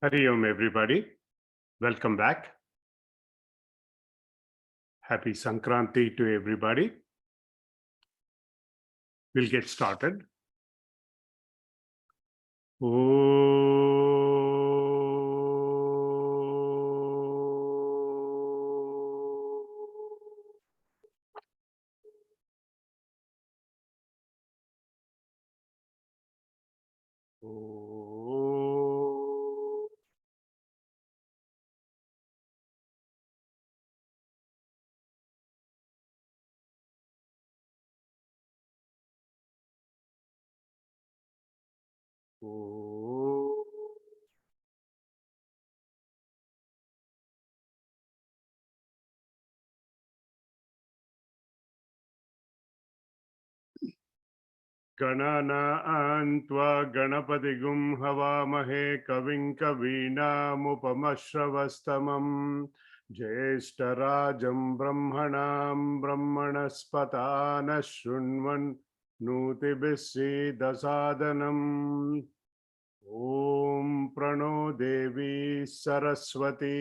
Hari Om, everybody. Welcome back. Happy Sankranti to everybody. We'll get started. गणनान्त्वा गणपतिगुं हवामहे कविं कवीनामुपमश्रवस्तमम् ज्येष्ठराजं ब्रह्मणां ब्रह्मणस्पतानः शृण्वन् नूतिभिः सीदसादनम् ॐ प्रणो देवी सरस्वती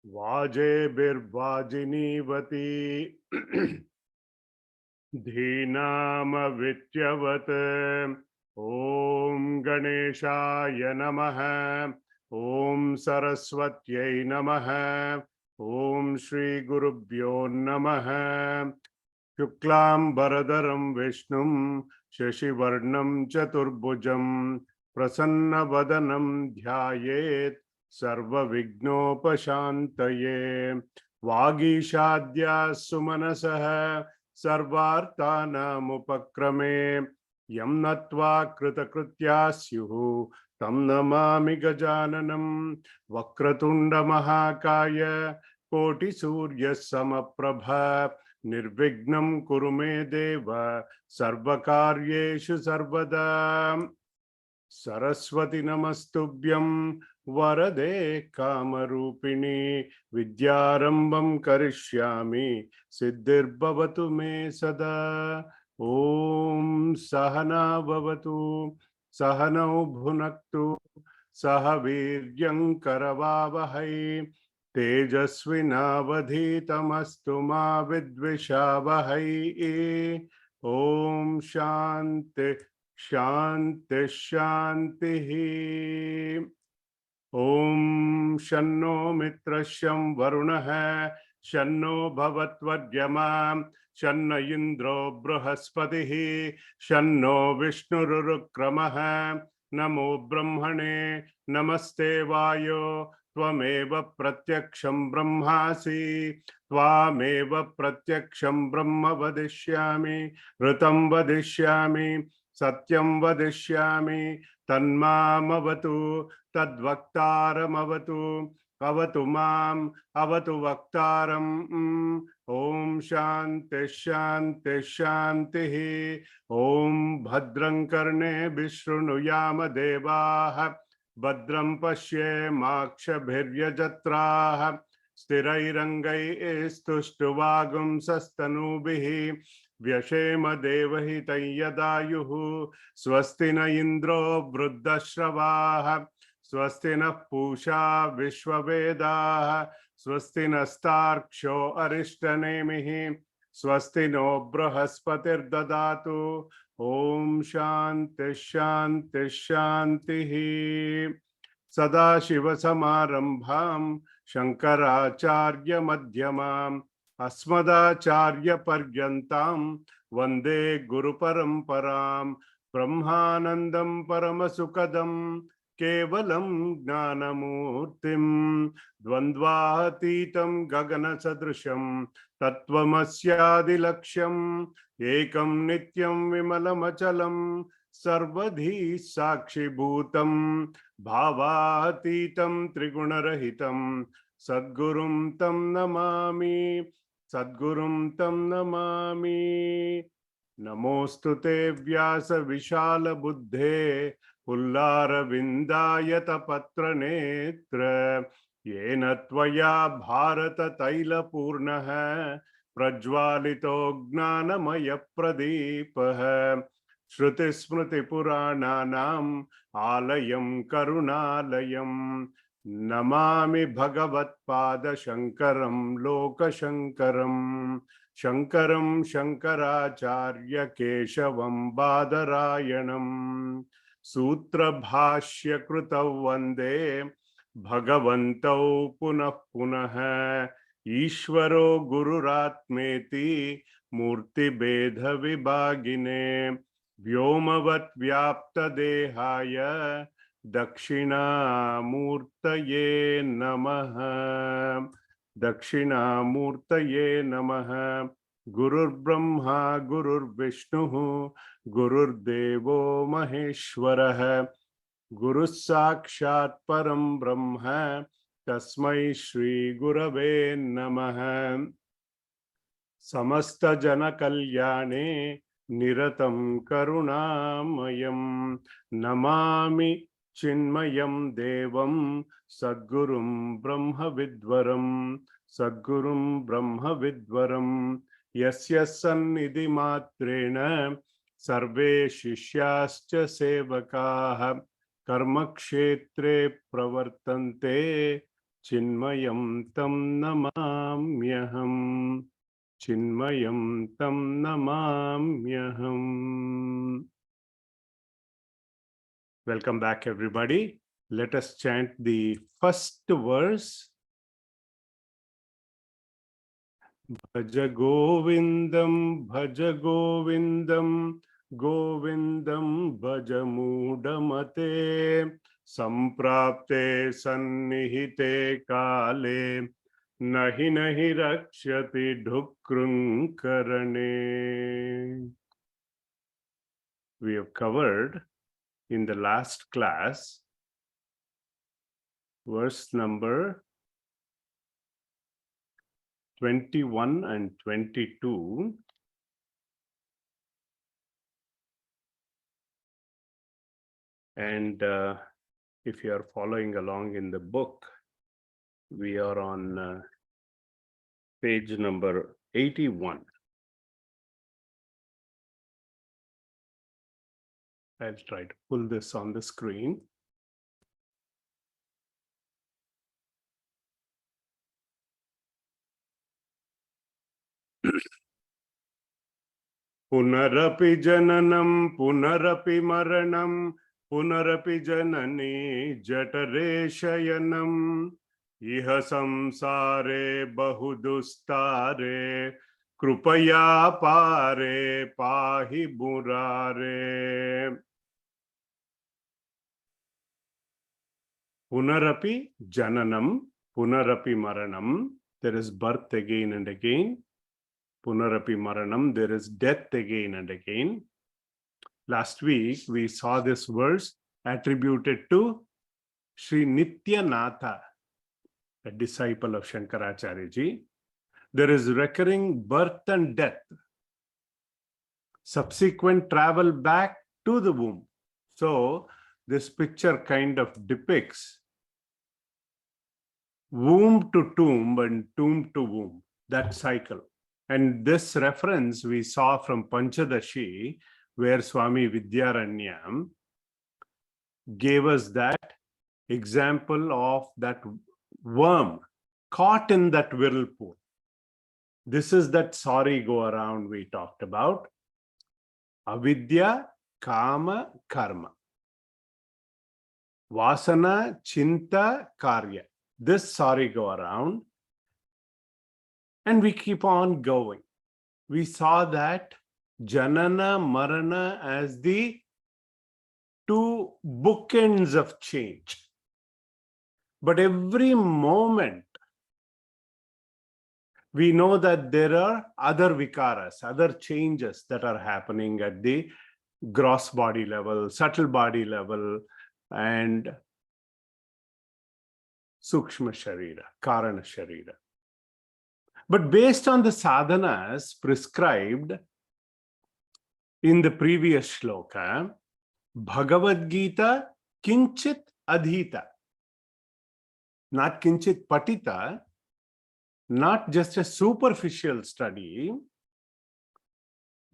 वाजेभिर्वाजिनीवती धीनामवित्यवत् ॐ गणेशाय नमः ॐ सरस्वत्यै नमः ॐ श्रीगुरुभ्यो नमः शुक्लांबरधरं विष्णुं शशिवर्णं चतुर्भुजं प्रसन्नवदनं ध्यायेत् सर्वविघ्नोपशान्तये वागीशाद्याः सुमनसः सर्वार्थानामुपक्रमे यं नत्वा कृतकृत्याः स्युः तं नमामि गजाननं वक्रतुण्डमहाकाय कोटिसूर्यसमप्रभ निर्विघ्नं कुरु मे देव सर्वकार्येषु सर्वदा सरस्वती नमस्तुभ्यं वरदे कामरूपिणी विद्यारंभं करिष्यामि सिद्धिर्भवतु मे सदा ॐ सहना भवतु सहनौ भुनक्तु सह वीर्यं करवावहै तेजस्विनावधीतमस्तु मा विद्विषावहै ॐ शान्ति शांति शांति ॐ शन्नो मित्रश्यं वरुणः शन्नो भवत्वर्यमा शन्न इन्द्रो बृहस्पतिः शन्नो विष्णुरुक्रमः नमो ब्रह्मणे नमस्ते वायो त्वमेव प्रत्यक्षं ब्रह्मासि त्वामेव प्रत्यक्षं ब्रह्म वदिष्यामि ऋतं वदिष्यामि सत्यं वदिष्यामि तन्मामवतु तद्वक्तारमवतु अवतु माम् अवतु वक्तारम् ॐ शान्ति शान्ति शान्तिः ॐ भद्रं कर्णेभिः शृणुयाम देवाः भद्रं पश्येमाक्षभिर्यजत्राः स्थिरैरङ्गैस्तुष्टुवागुंसस्तनूभिः व्यशेम देवहितं यदायुः स्वस्ति न इन्द्रो वृद्धश्रवाः स्वस्ति नः पूषा विश्ववेदाः स्वस्ति नस्तार्क्ष्यो अरिष्टनेमिः स्वस्ति नो बृहस्पतिर्ददातु ॐ शान्ति शान्ति शान्तिः सदाशिवसमारम्भां शङ्कराचार्यमध्यमाम् अस्मदाचार्यपर्यन्तां वन्दे गुरुपरम्परां ब्रह्मानन्दं परमसुखदं केवलं ज्ञानमूर्तिं द्वन्द्वातीतं गगनसदृशं तत्त्वमस्यादिलक्ष्यम् एकं नित्यं विमलमचलं सर्वधी साक्षिभूतं भावातीतं त्रिगुणरहितं सद्गुरुं तं नमामि सद्गुरुं तं नमामि नमोऽस्तु ते व्यास विशाल बुद्धे पुल्लारविन्दायतपत्रनेत्र येन त्वया Bharat तैलपूर्णः प्रज्वालितो ज्ञानमय प्रदीपः Shrutismritipurananam Alayam Karunalayam Namami Bhagavatpada Shankaram Lokashankaram Shankaram Shankaracharya Keshavam Badarayanam Sutra Bhashya Krutav Vande Bhagavantau Punah Punah Ishvaro Gururatmeti Murti Bedha Vibhagine Vyomavat Vyapta Dehaya Dakshina Murtaye Namaha Dakshina Murtaye Namaha Gurur Brahma Gurur Vishnu Gurur Devo Maheshwaraha Guru Sakshat Param Brahma Tasmai Shri Gurave Namaha Samasta Jana Kalyane Niratam Karunamayam Namami Chinmayam Devam Sadgurum Brahma Vidvaram Sadgurum Brahma Vidvaram Yasya Sannidhi Matrena Sarve Shishyascha Sevakaha Karmakshetre Pravartante Chinmayam Tam Namamyaham Chinmayam Tam Namamyaham. Welcome back, everybody. Let us chant the first verse. Bhaja Govindam, Bhaja Govindam, Govindam Bhaja Mudamate, Samprapte Sannihite Kale, Nahi Nahi Rakshati Dhukrung Karane. We have covered in the last class verse number 21 and 22. And if you are following along in the book, we are on page number 81. I'll try to pull this on the screen. Punarapi jananam, punarapi maranam, punarapi janani jatare shayanam, iha samsare bahudustare, krupaya pare pahi murare. Punarapi jananam, punarapi maranam, there is birth again and again. Punarapi maranam, there is death again and again. Last week, we saw this verse attributed to Sri Nityanatha, a disciple of Shankaracharya ji. There is recurring birth and death, subsequent travel back to the womb. So, this picture kind of depicts womb to tomb and tomb to womb, that cycle. And this reference we saw from Panchadashi, where Swami Vidyaranyam gave us that example of that worm caught in that whirlpool. This is that sorry go around we talked about. Avidya, Kama, Karma. Vasana, Chinta, Karya. This sorry go around. And we keep on going. We saw that Janana, Marana as the two bookends of change. But every moment, we know that there are other vikaras, other changes that are happening at the gross body level, subtle body level, and Sukshma Sharira, Karana Sharira. But based on the sadhanas prescribed in the previous shloka, Bhagavad Gita kinchit adhita, not kinchit patita, not just a superficial study,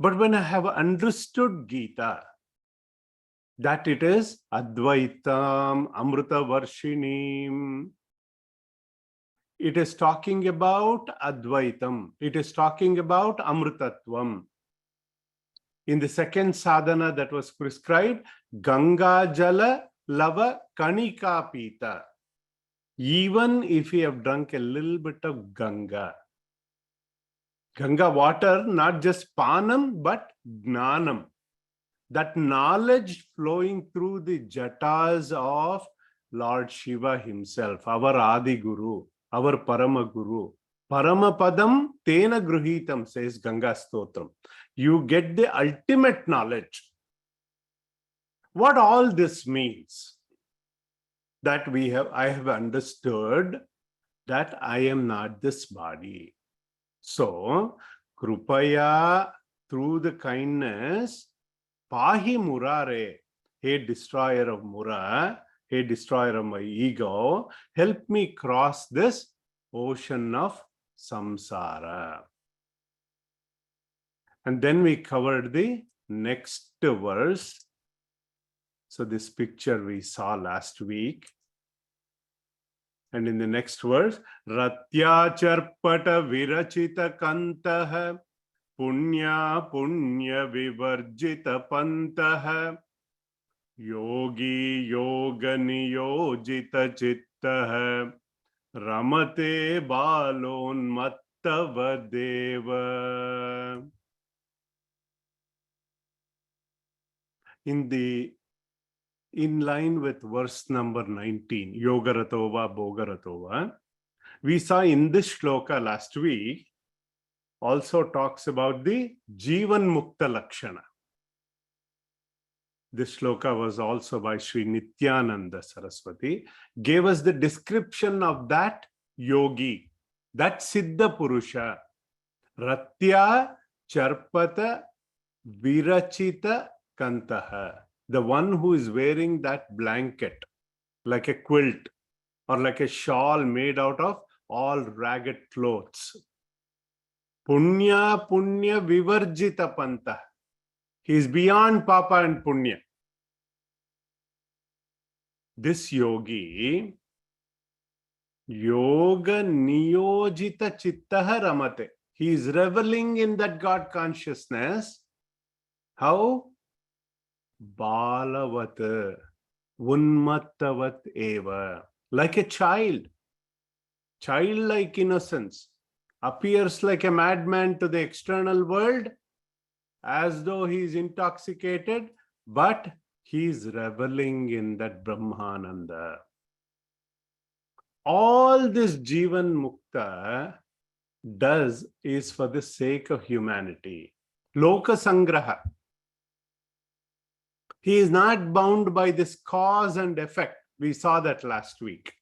But when I have understood Gita, that it is Advaitam Amrita Varshinim, it is talking about Advaitam, it is talking about Amrutatvam. In the second sadhana that was prescribed, Ganga Jala Lava Kanika Pita. Even if you have drunk a little bit of Ganga water, not just Panam, but Gnanam. That knowledge flowing through the jatas of Lord Shiva himself, our Adi Guru, our Parama Guru. Paramapadam Tena Gruhitam, says Ganga Stotram. You get the ultimate knowledge. What all this means? That I have understood that I am not this body. So, Krupaya, through the kindness, Pahi Murare, hey destroyer of Mura, hey destroyer of my ego, help me cross this ocean of samsara. And then we covered the next verse. So this picture we saw last week. And in the next verse, Ratya Charpata Virachita Kantaha Punya Punya Vivarjita Pantaha Yogi Yoga Niyojita Chittaha Ramate Balon Mattava Deva. In line with verse number 19, Yogaratova, Bogaratova, we saw in this shloka last week also talks about the Jivan Mukta Lakshana. This shloka was also by Sri Nityananda Saraswati, gave us the description of that yogi, that Siddha Purusha, Ratya Charpata Virachita Kantaha. The one who is wearing that blanket, like a quilt or like a shawl made out of all ragged clothes. Punya Punya Vivarjita Panta. He is beyond Papa and Punya. This yogi, Yoga Niyojita Chittaha Ramate. He is reveling in that God consciousness. How? Balavat, Unmattavat eva. Like a child. Childlike innocence. Appears like a madman to the external world, as though he is intoxicated, but he is reveling in that Brahmananda. All this Jivan Mukta does is for the sake of humanity. Loka Sangraha. He is not bound by this cause and effect. We saw that last week.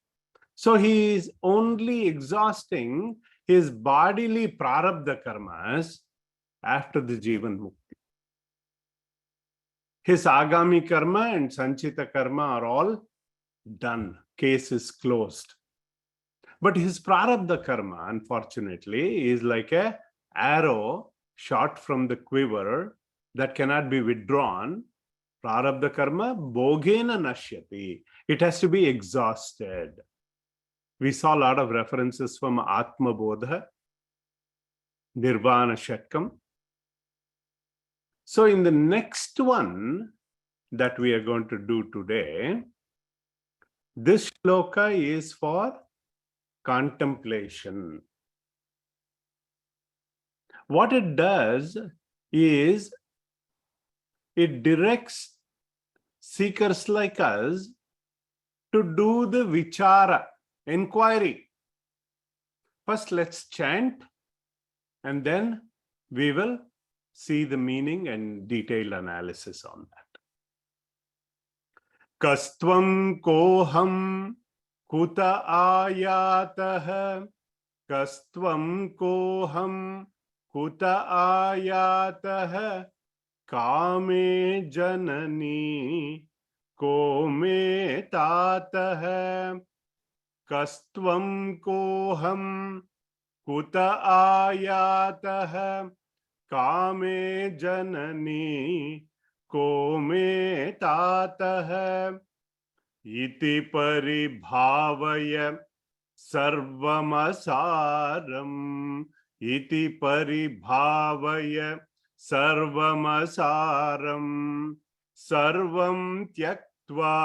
So he is only exhausting his bodily prarabdha karmas after the Jivan Mukti. His agami karma and sanchita karma are all done. Case is closed. But his prarabdha karma, unfortunately, is like an arrow shot from the quiver that cannot be withdrawn. Prarabdha karma, bhogena nashyati. It has to be exhausted. We saw a lot of references from Atma Bodha, Nirvana Shatkam. So in the next one that we are going to do today, this shloka is for contemplation. What it does is it directs seekers like us to do the vichara, inquiry. First, let's chant, and then we will see the meaning and detailed analysis on that. Kastvam koham kuta ayatah. Kastvam koham kuta ayatah. Kame janani ko me tatah. Kastvam koham kuta ayatah. कामे जननी को मे तातः इति परिभावय सर्वमसारम् इति परिभावय सर्वमसारम् सर्वं त्यक्त्वा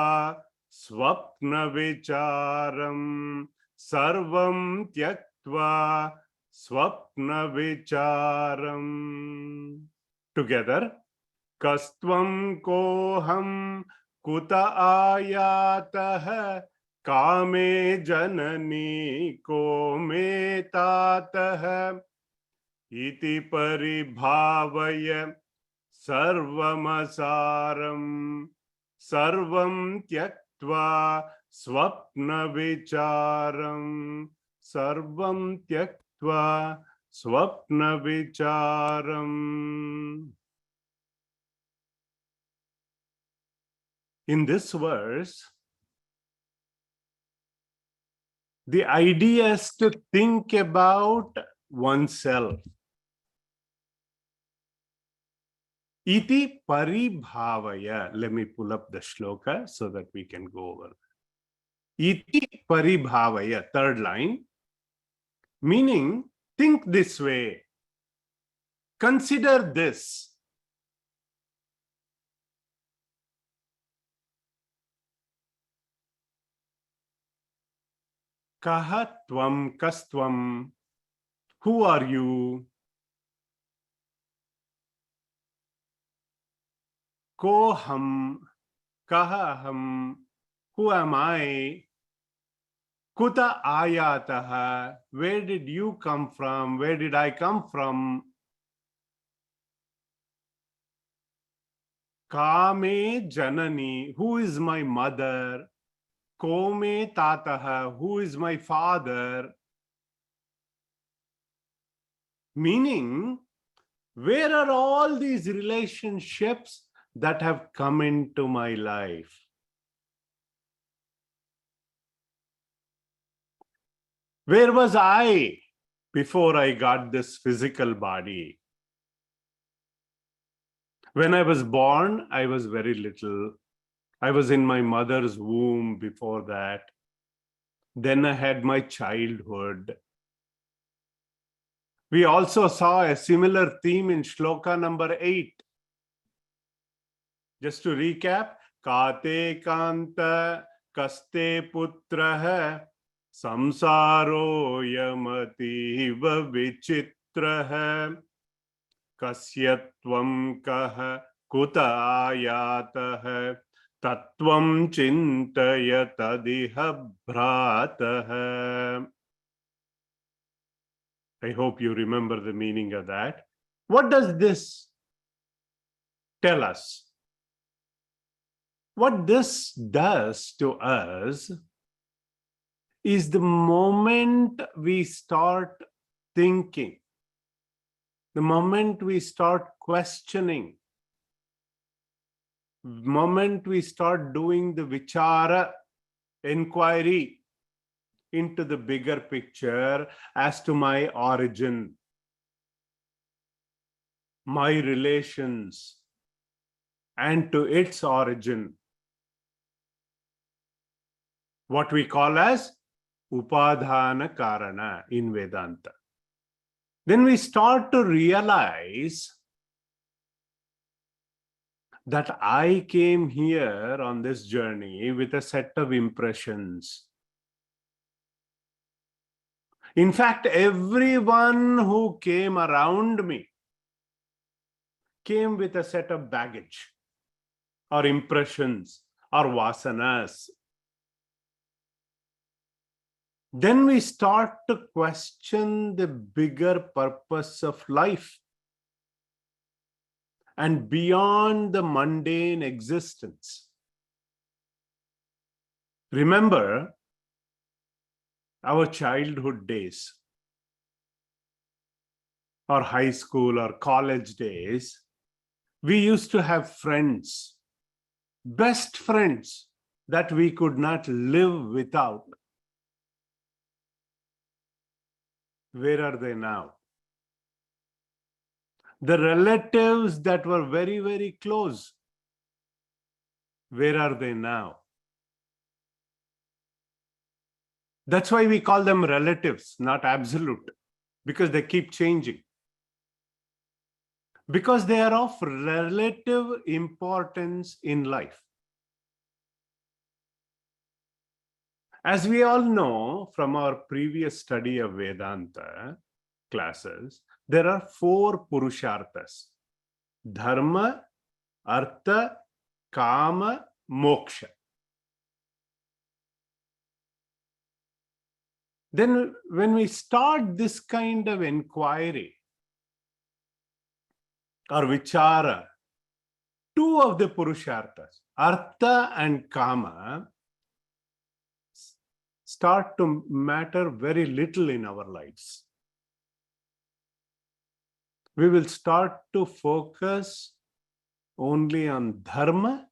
स्वप्नविचारम् सर्वं त्यक्त्वा स्वप्नविचारम्. Together. कस्त्वं कोऽहं कुत आयातः कामे जननी को मे तातः इति परिभावय सर्वमसारम् सर्वं त्यक्त्वा स्वप्नविचारम् सर्वं त्यक्त्वा स्वप्नविचारम्. In this verse, the idea is to think about oneself. Iti paribhavaya. Let me pull up the shloka so that we can go over. Iti paribhavaya, third line, meaning think this way, consider this. Kaha tvam kastvam, who are you? Koham, kahaham, who am I? Kuta ayataha, where did you come from? Where did I come from? Kame janani, who is my mother? Kome tataha, who is my father? Meaning, where are all these relationships that have come into my life? Where was I before I got this physical body? When I was born, I was very little. I was in my mother's womb before that. Then I had my childhood. We also saw a similar theme in shloka number 8. Just to recap, Kate Kanta Kaste Putraha Samsaro Yamativa Vichitraha Kasyatvam Kaha Kuta Ayataha Tattvam Chintaya Tadiha Bhrataha. I hope you remember the meaning of that. What does this tell us? What this does to us is the moment we start thinking, the moment we start questioning, the moment we start doing the vichara, inquiry into the bigger picture as to my origin, my relations, and to its origin, what we call as upadhana karana in Vedanta. Then we start to realize that I came here on this journey with a set of impressions. In fact, everyone who came around me came with a set of baggage or impressions or vasanas. Then we start to question the bigger purpose of life and beyond the mundane existence. Remember our childhood days, or high school or college days. We used to have friends, best friends that we could not live without. Where are they now? The relatives that were very, very close, where are they now? That's why we call them relatives, not absolute, because they keep changing. Because they are of relative importance in life. As we all know from our previous study of Vedanta classes, there are 4 Purusharthas: Dharma, Artha, Kama, Moksha. Then when we start this kind of inquiry or vichara, 2 of the Purusharthas, Artha and Kama, start to matter very little in our lives. We will start to focus only on Dharma,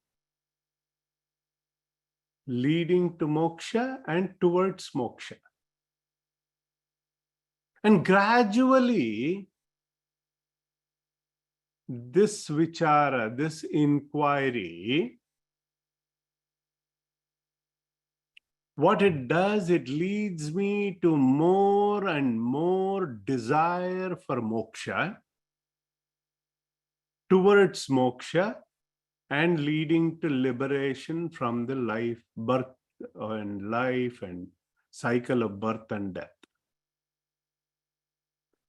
leading to moksha and towards moksha. And gradually, this vichara, this inquiry, what it does, it leads me to more and more desire for moksha, towards moksha, and leading to liberation from the birth and cycle of birth and death.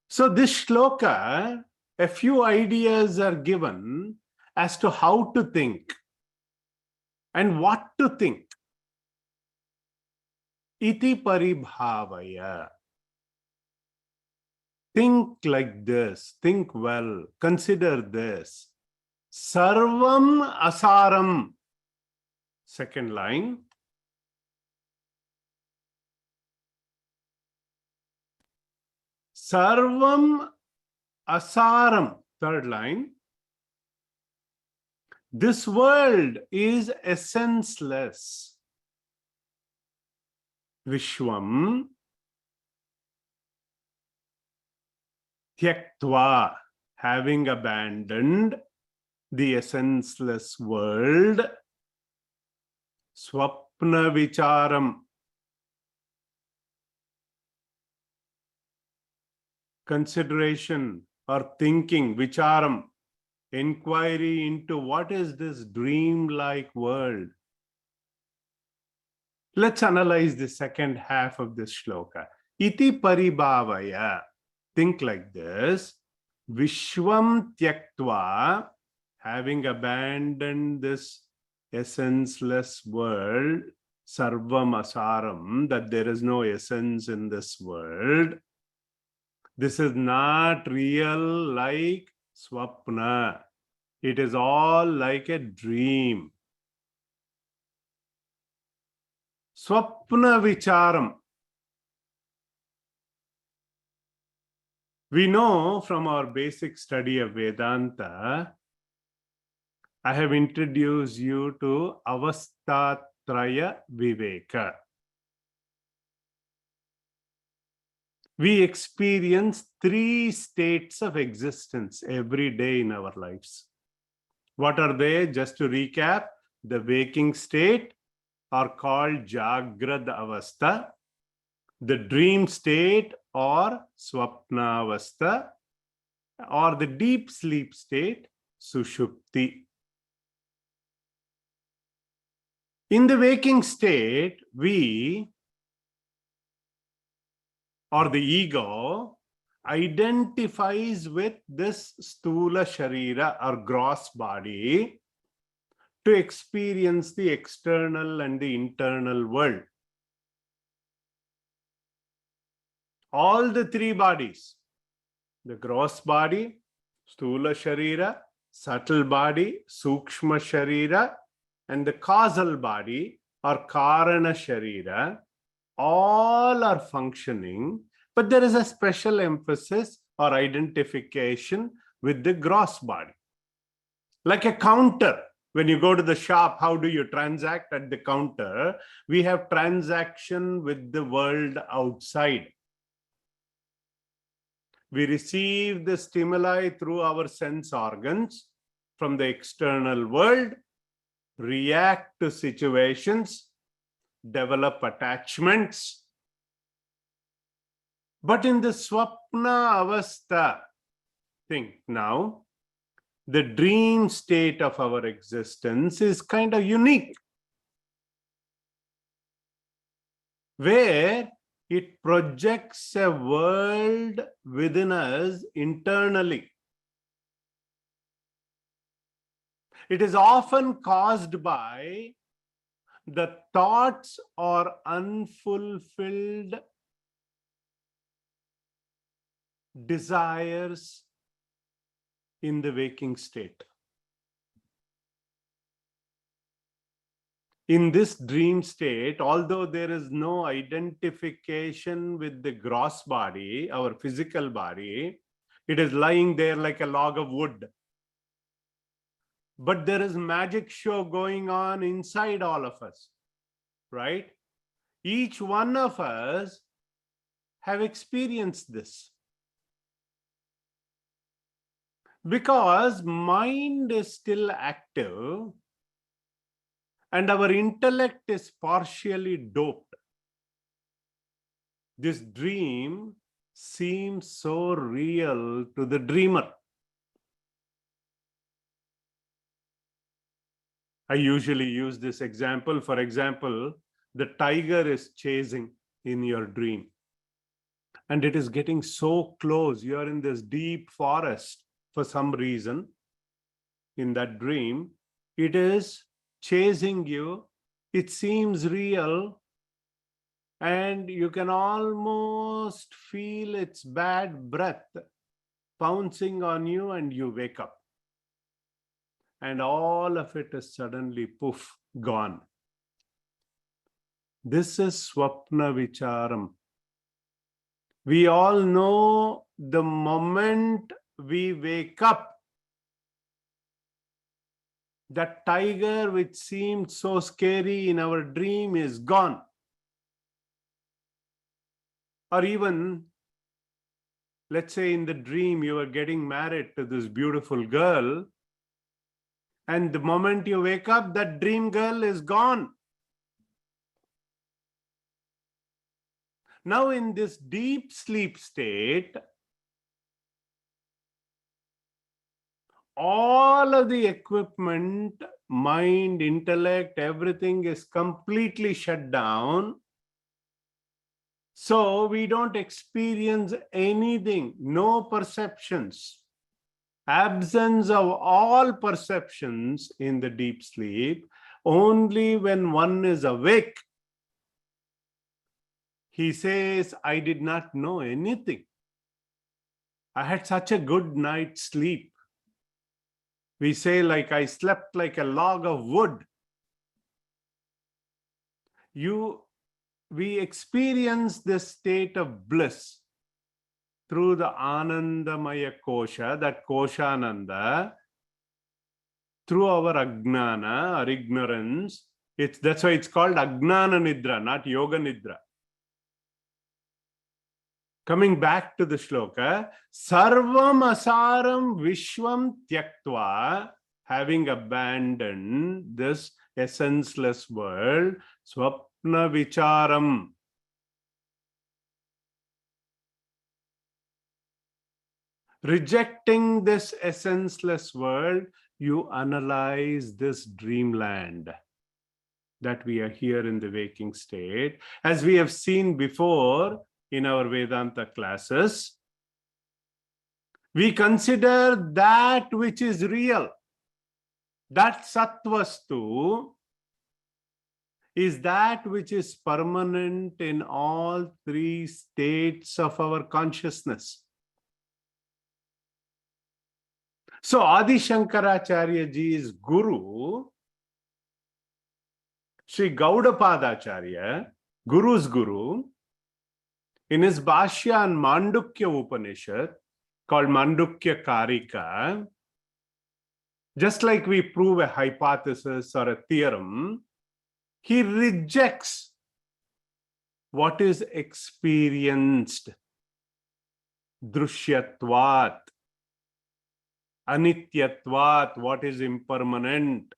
So this shloka, a few ideas are given as to how to think and what to think. Iti paribhavaya. Think like this, think well, consider this. Sarvam asaram. Second line. Sarvam asaram. Third line. This world is essenceless. Vishwam tyaktva, having abandoned the essenceless world. Swapna vicharam, consideration or thinking, vicharam, inquiry into what is this dream-like world. Let's analyze the second half of this shloka. Iti paribhavaya. Think like this. Vishwam tyaktva, having abandoned this essenceless world, sarvam asaram, that there is no essence in this world. This is not real like swapna. It is all like a dream. Swapna vicharam. We know from our basic study of Vedanta, I have introduced you to avastatraya viveka. We experience 3 states of existence every day in our lives. What are they? Just to recap, the waking state are called Jagrad Avastha, the dream state or Swapna Avastha, or the deep sleep state, Sushupti. In the waking state, we, or the ego, identifies with this stula sharira or gross body to experience the external and the internal world. All the 3 bodies, the gross body, stula sharira, subtle body, sukshma sharira, and the causal body or karana sharira, all are functioning, but there is a special emphasis or identification with the gross body. Like a counter. When you go to the shop, how do you transact at the counter? We have transaction with the world outside. We receive the stimuli through our sense organs from the external world, react to situations, develop attachments. But in the Swapna Avastha, think now, the dream state of our existence is kind of unique, where it projects a world within us internally. It is often caused by the thoughts or unfulfilled desires in the waking state. In this dream state, although there is no identification with the gross body, our physical body, it is lying there like a log of wood. But there is magic show going on inside all of us, right? Each one of us have experienced this. Because mind is still active and our intellect is partially doped, this dream seems so real to the dreamer. I usually use this example. For example, the tiger is chasing in your dream, and it is getting so close. You are in this deep forest for some reason. In that dream, it is chasing you. It seems real, and you can almost feel its bad breath pouncing on you, and you wake up. And all of it is suddenly, poof, gone. This is Swapna Vicharam. We all know the moment we wake up, that tiger which seemed so scary in our dream is gone. Or even, let's say in the dream you were getting married to this beautiful girl, and the moment you wake up, that dream girl is gone. Now in this deep sleep state, all of the equipment, mind, intellect, everything is completely shut down. So we don't experience anything, no perceptions. Absence of all perceptions in the deep sleep. Only when one is awake, he says, I did not know anything. I had such a good night's sleep. We say, like, I slept like a log of wood. We experience this state of bliss through the Anandamaya Kosha, that Koshananda, through our Ajnana, our ignorance. That's why it's called Ajnana Nidra, not Yoga Nidra. Coming back to the shloka, Sarvam Asaram Vishwam Tyaktva, having abandoned this essenceless world, Swapna Vicharam. Rejecting this essenceless world, you analyze this dreamland that we are here in the waking state. As we have seen before in our Vedanta classes, we consider that which is real. That Sattvastu is that which is permanent in all three states of our consciousness. So Adi Shankaracharya ji's guru, Sri Gaudapadacharya, Guru's guru, in his Bhashya on Mandukya Upanishad, called Mandukya Karika, just like we prove a hypothesis or a theorem, he rejects what is experienced. Drushyatvat, Anityatvat, what is impermanent.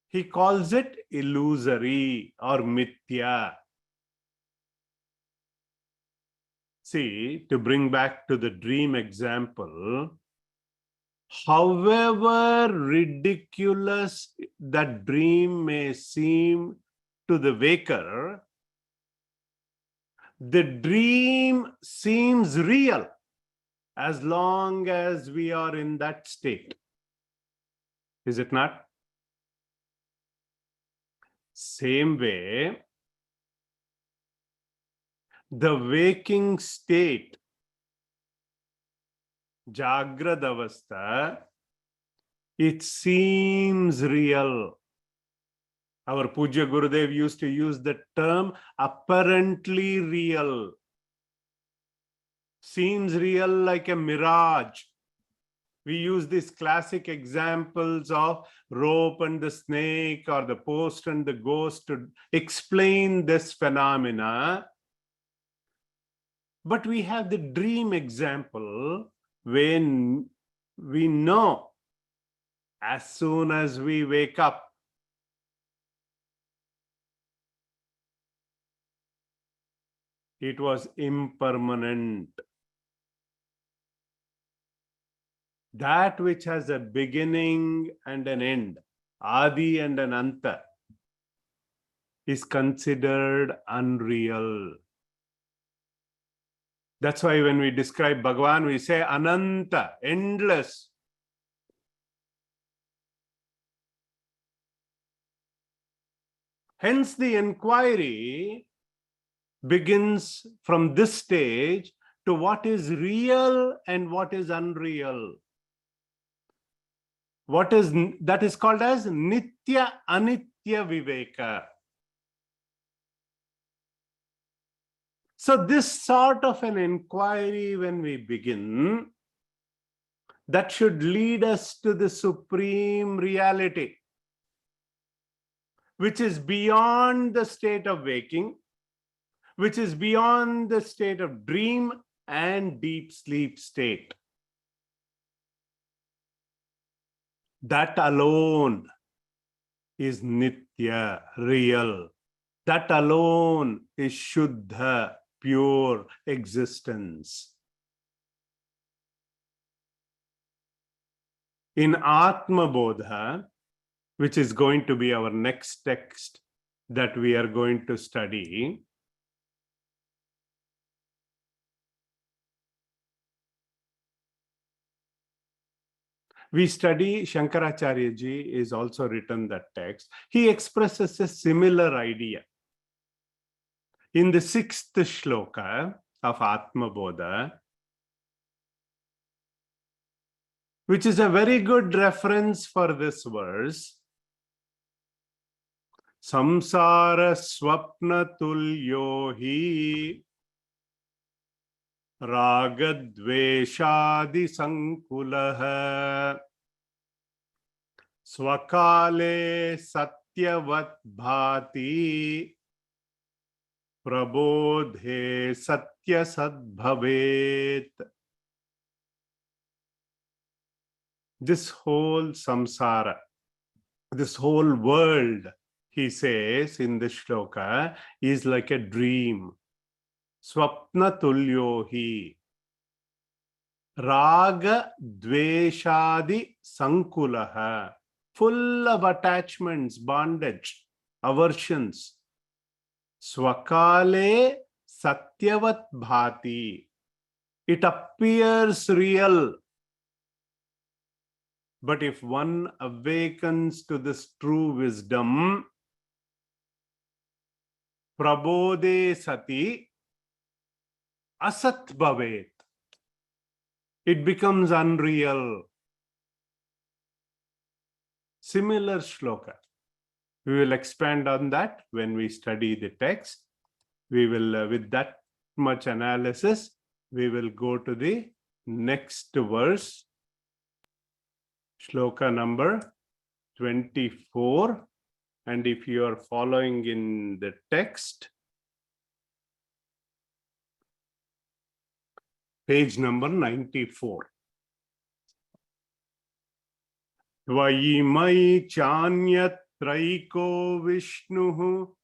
He calls it illusory or mithya. See, to bring back to the dream example, however ridiculous that dream may seem to the waker, the dream seems real as long as we are in that state. Is it not? Same way, the waking state, Jagrad Avastha, it seems real. Our Pujya Gurudev used to use the term apparently real. Seems real like a mirage. We use these classic examples of rope and the snake or the post and the ghost to explain this phenomena. But we have the dream example when we know as soon as we wake up, it was impermanent. That which has a beginning and an end, Adi and an Anta, is considered unreal. That's why when we describe Bhagavan, we say Ananta, endless. Hence, the inquiry begins from this stage to what is real and what is unreal. That is called as Nitya Anitya Viveka. So this sort of an inquiry, when we begin, that should lead us to the supreme reality, which is beyond the state of waking, which is beyond the state of dream and deep sleep state. That alone is Nitya, real. That alone is Shuddha, pure existence. In Atma Bodha, which is going to be our next text that we are going to study, we study, Shankaracharya ji is also written that text. He expresses a similar idea. In the 6th shloka of Atma Bodha, which is a very good reference for this verse, Samsara Swapna Tulyo Hi Ragadveshadi Sankulaha Swakale Satyavat Bhati Prabodhe Satya Sadbhavet. This whole samsara, this whole world, he says in the shloka, is like a dream. Swapna tulyohi. Raga dveshadi sankulaha. Full of attachments, bondage, aversions. Swakale satyavat bhati. It appears real. But if one awakens to this true wisdom, prabodhe sati asat bhavet, it becomes unreal. Similar shloka. We will expand on that when we study the text. We will, with that much analysis, we will go to the next verse. Shloka number 24, and if you are following in the text, page number 94. Tvayimai chanyat traiko Vishnuhu.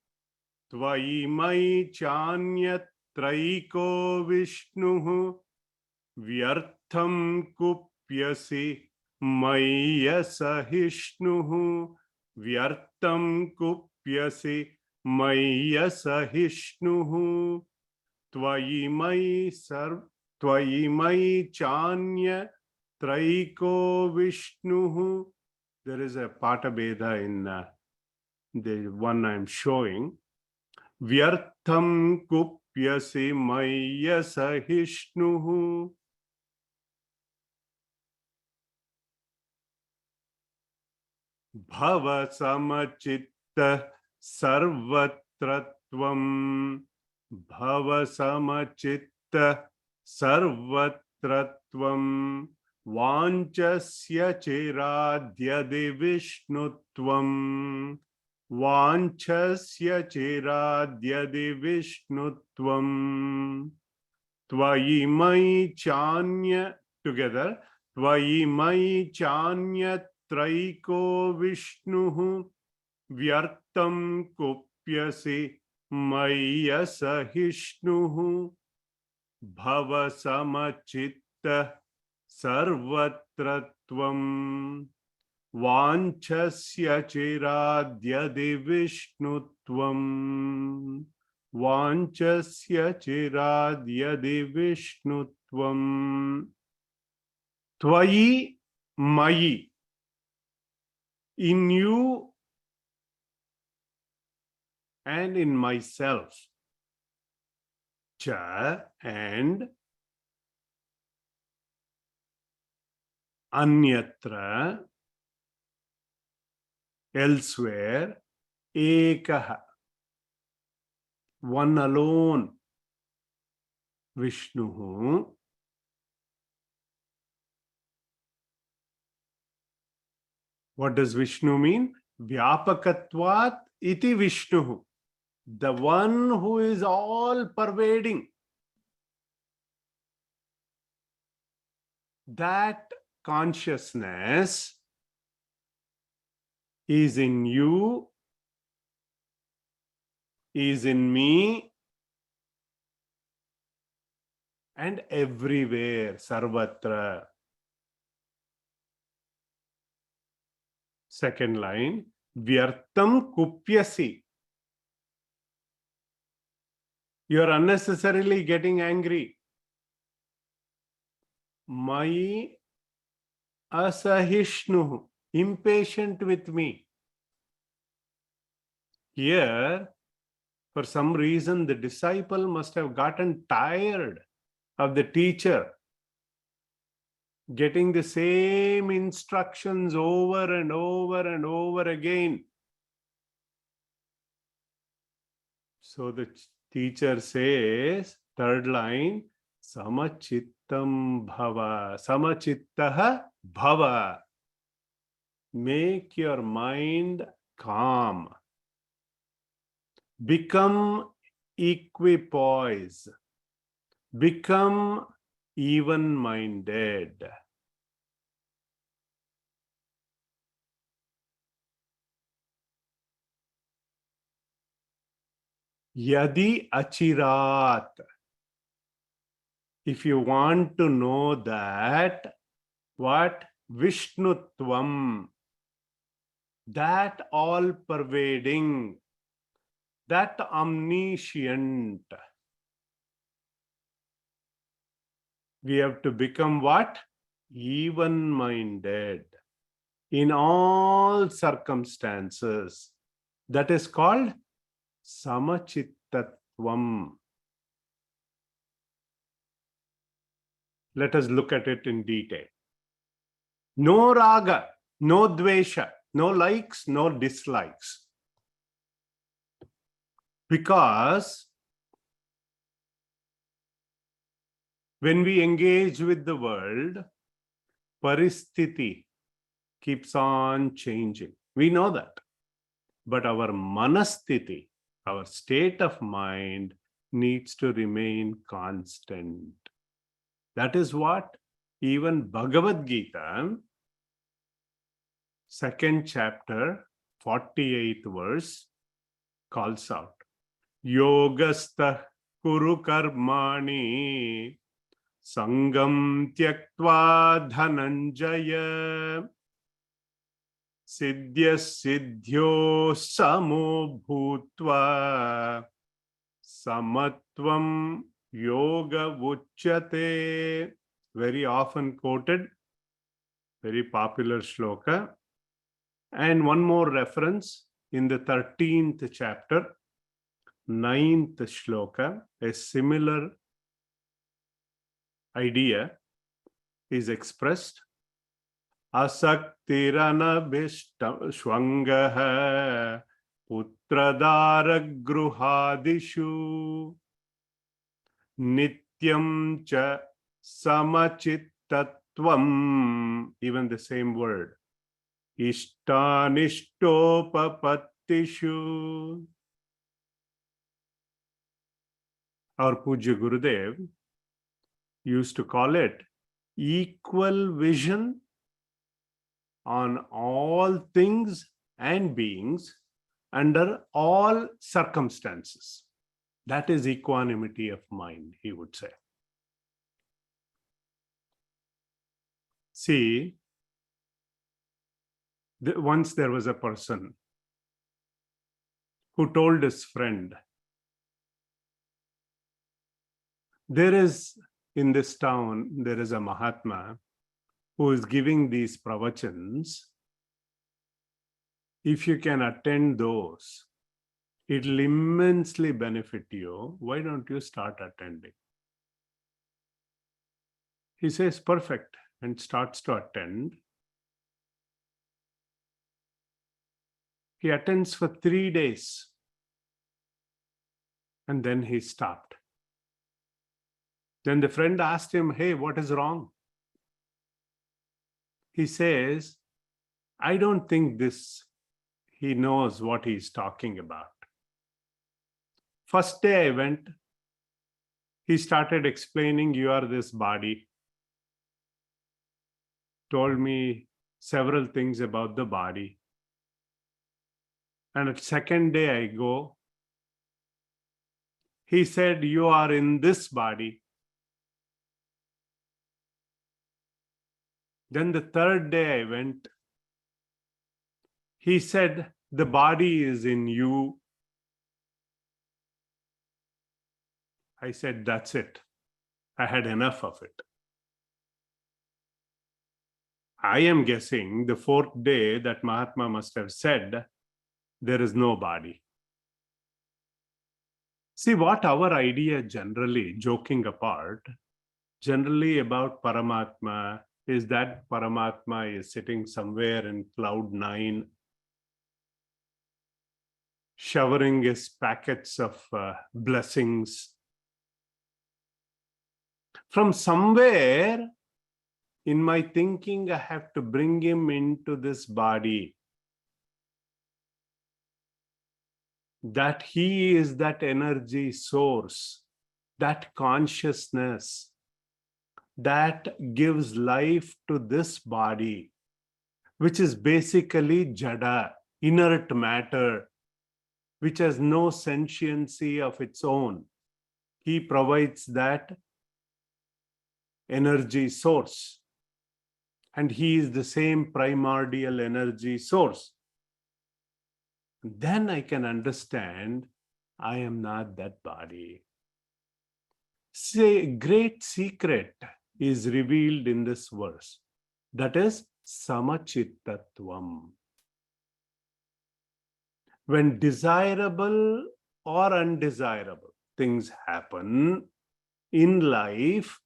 Tvayimai chanyat traiko Vishnuhu. Vyartham kupyasi maya sahishnuhu. Vyartham kupyasi maya sahishnuhu. Tvayimai chanya traiko Vishnuhu. There is a Patabheda in the one I am showing. Vyartham kupyasi maya sahishnuhu. Bhava samachitta sarvatratvam. Bhava samachitta sarvatratvam. Vanchasya chiradyadi vishnutvam. Vanchasya chiradyadi vishnutvam. Tvayimai chanya, together. Tvayimai chanya traiko Vishnuhu. Vyartham kupyasi maya sahishnuhu. Bhava samachitta sarvatratvam. Vanchasya chiradyadi vishnutvam. Vanchasya chiradyadi vishnutvam. Tvayi mayi. In you and in myself. Cha and anyatra, elsewhere, ekaha, one alone, Vishnuhu. What does Vishnu mean? Vyapakatvat iti Vishnuhu. The one who is all pervading. That consciousness is in you, is in me, and everywhere, sarvatra. Second line, vyartham kupyasi. You are unnecessarily getting angry. Mai asahishnuhu, impatient with me. Here, for some reason, the disciple must have gotten tired of the teacher getting the same instructions over and over and over again. So the teacher says, third line, samachittam bhava. Samachittaha bhava. Make your mind calm. Become equipoise. Become even-minded. Yadi achirat. If you want to know that, what? Vishnutvam. That all-pervading, that omniscient. We have to become what? Even-minded in all circumstances. That is called samachittatvam. Let us look at it in detail. No raga, no dvesha, no likes, no dislikes. Because when we engage with the world, paristhiti keeps on changing. We know that. But our manasthiti, our state of mind, needs to remain constant. That is what even Bhagavad Gita, 2nd chapter, 48th verse, calls out. Yogastha kuru karmani sangam tyaktva dhananjaya siddhya siddhyo samo bhutva samatvam yoga uchyate. Very often quoted, very popular shloka. And one more reference in the 13th chapter, 9th shloka, a similar idea is expressed. Asaktirana shwangaha putradara gruhadishu nityam cha samachittatvam. Even the same word. Ishtanishtopapatishu. Our Pujya Gurudev used to call it equal vision on all things and beings under all circumstances. That is equanimity of mind, he would say. See, once there was a person who told his friend, there is in this town, there is a Mahatma who is giving these pravachans. If you can attend those, it will immensely benefit you. Why don't you start attending? He says, perfect, and starts to attend. He attends for 3 days. And then he stopped. Then the friend asked him, hey, what is wrong? He says, I don't think he knows what he's talking about. First day I went, he started explaining, you are this body. Told me several things about the body. And at second day I go, he said, you are in this body. Then the third day I went, he said, the body is in you. I said, that's it. I had enough of it. I am guessing the fourth day that Mahatma must have said, there is no body. See, what our idea generally, joking apart, generally about Paramatma is that Paramatma is sitting somewhere in cloud 9, showering his packets of blessings. From somewhere in my thinking, I have to bring him into this body. That he is that energy source, that consciousness that gives life to this body, which is basically jada, inert matter, which has no sentiency of its own. He provides that energy source. And he is the same primordial energy source. Then I can understand I am not that body. Say, great secret is revealed in this verse. That is samachittatvam. When desirable or undesirable things happen in life,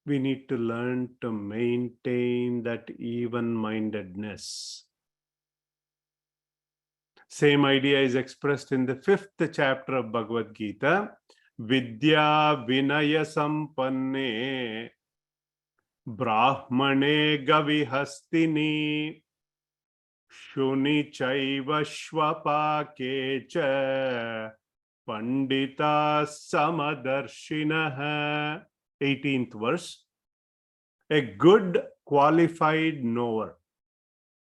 we need to learn to maintain that even-mindedness. Same idea is expressed in the 5th chapter of Bhagavad Gita. Vidya vinaya sampanne brahmane gavihastini shuni chaiva shvapakecha Pandita Samadarshinaha. 18th verse. A good qualified knower.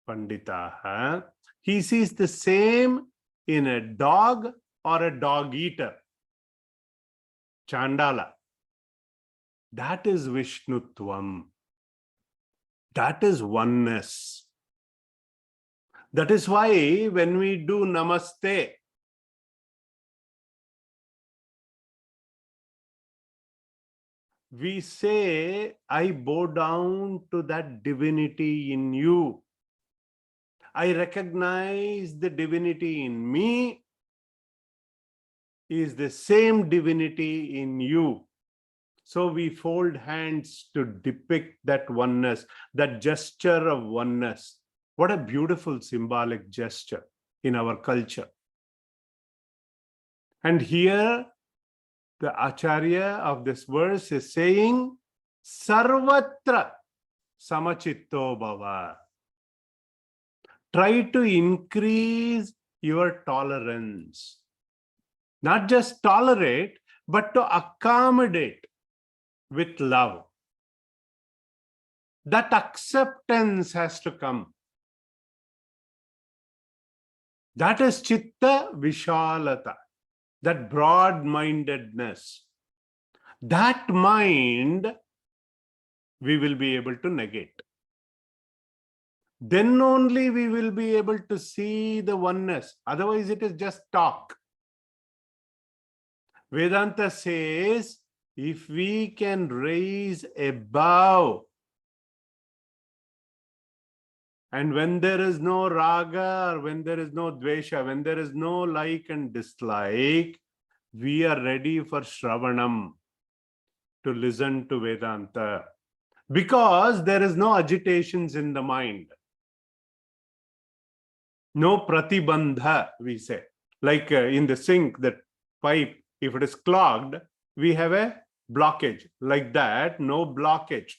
Panditaha. He sees the same in a dog or a dog eater. Chandala. That is Vishnutvam. That is oneness. That is why when we do Namaste, we say, I bow down to that divinity in you. I recognize the divinity in me is the same divinity in you. So we fold hands to depict that oneness, that gesture of oneness. What a beautiful symbolic gesture in our culture. And here, the Acharya of this verse is saying, Sarvatra samachitto bhava. Try to increase your tolerance. Not just tolerate, but to accommodate with love. That acceptance has to come. That is chitta vishalata, that broad-mindedness. That mind we will be able to negate. Then only we will be able to see the oneness. Otherwise, it is just talk. Vedanta says, if we can raise above, and when there is no raga, or when there is no dvesha, when there is no like and dislike, we are ready for Shravanam, to listen to Vedanta. Because there is no agitations in the mind. No pratibandha, we say. Like in the sink, that pipe, if it is clogged, we have a blockage. Like that, no blockage.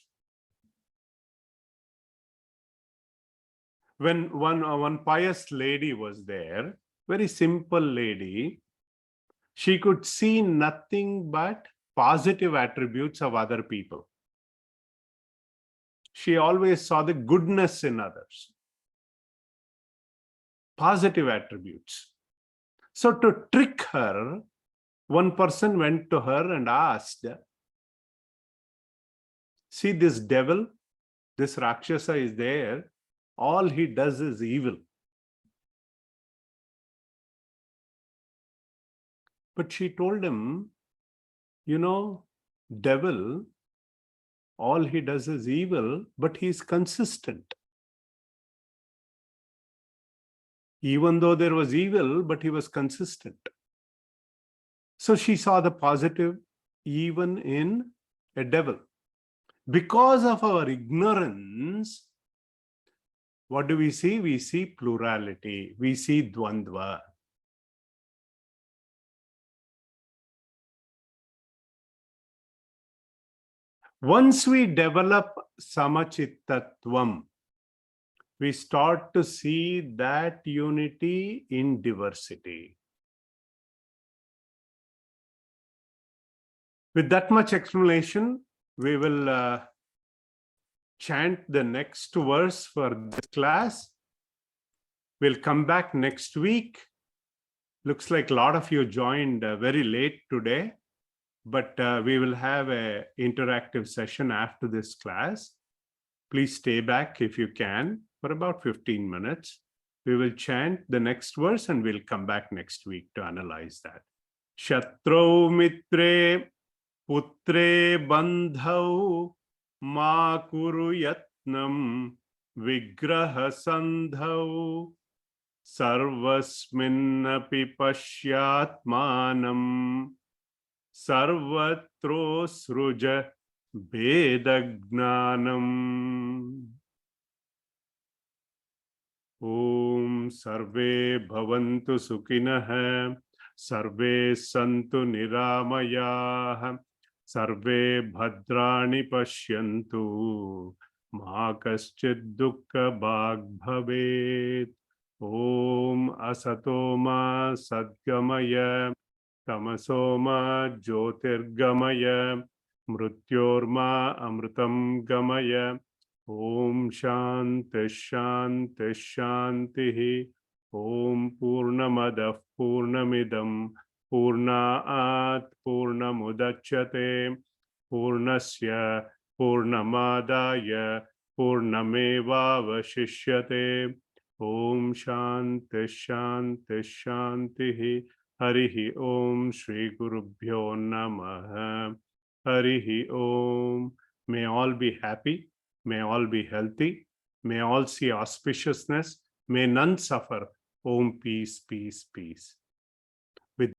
When one pious lady was there, very simple lady, she could see nothing but positive attributes of other people. She always saw the goodness in others. Positive attributes. So to trick her, one person went to her and asked, see this devil, this Rakshasa is there, all he does is evil. But she told him, you know, devil, all he does is evil, but he is consistent. Even though there was evil, but he was consistent. So she saw the positive even in a devil. Because of our ignorance, what do we see? We see plurality. We see dvandva. Once we develop samachittatvam, we start to see that unity in diversity. With that much explanation, we will chant the next verse for this class. We'll come back next week. Looks like a lot of you joined very late today, but we will have an interactive session after this class. Please stay back if you can for about 15 minutes. We will chant the next verse and we'll come back next week to analyze that. Shatrau mitre putre bandhau ma kuru yatnam vigraha sandhau sarvasminnapi pashyatmanam sarvatro sruja vedagnanam. Om sarve bhavantu sukhinah, sarve santu niramayah, sarve bhadrani pashyantu, ma kaschid dukkha bhag bhavet. Om asatoma sadgamaya Tamasoma Jyotirgamaya Mrityorma Amritam Gamaya. Om Shanti Shanti Shanti. Om Purnamadav Purnamidam Purnaat Purnamudachyate Purnasya Purnamadaya Purnamevavashishyate. Om Shanti Shanti Shanti. Harihi Om Shri Gurubhyo Namaha. Harihi Om. May all be happy. May all be healthy. May all see auspiciousness. May none suffer. Om peace, peace, peace.